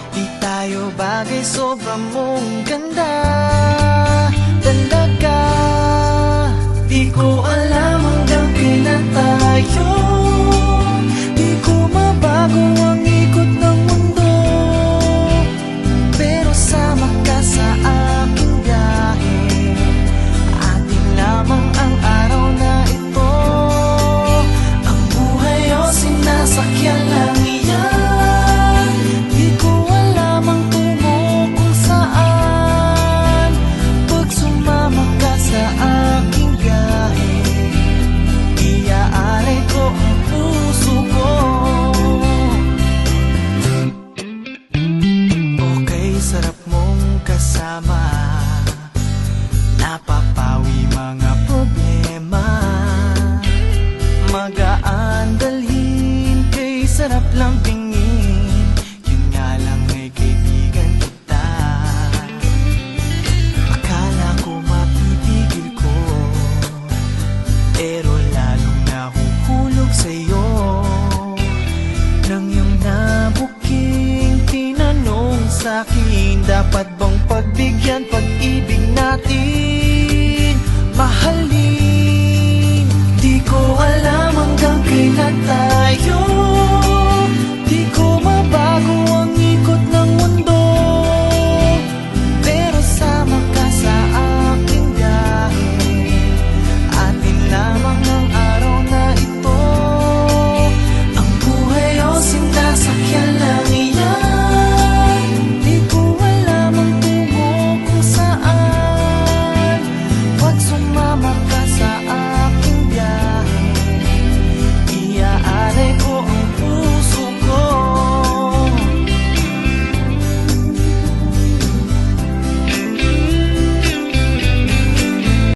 Di tayo bagay, sobrang mong ganda talaga. Di ko alam hanggang kailan tayo, di ko mabago ang ikot ng mundo, pero sama ka sa aking biyahe. Atin lamang ang araw na ito, ang buhay o sinasakyan lang iyan. Di ko alam ang tungo kung saan, pag sumama ka sa aking biyahe, iaalay ko ang puso ko. Okay, sarap mong kasama, napapawi mga problema. Magaan dalhin, kay sarap lang tingin, yun nga lang ay kaibigan kita. Akala ko mapipigil ko, pero lalong nahuhulog sa'yo. Nang iyong nabuking tinanong sa'kin, dapat bang pagbigyan pag-ibig natin, mahalin? Di ko alam hanggang kailan tayo,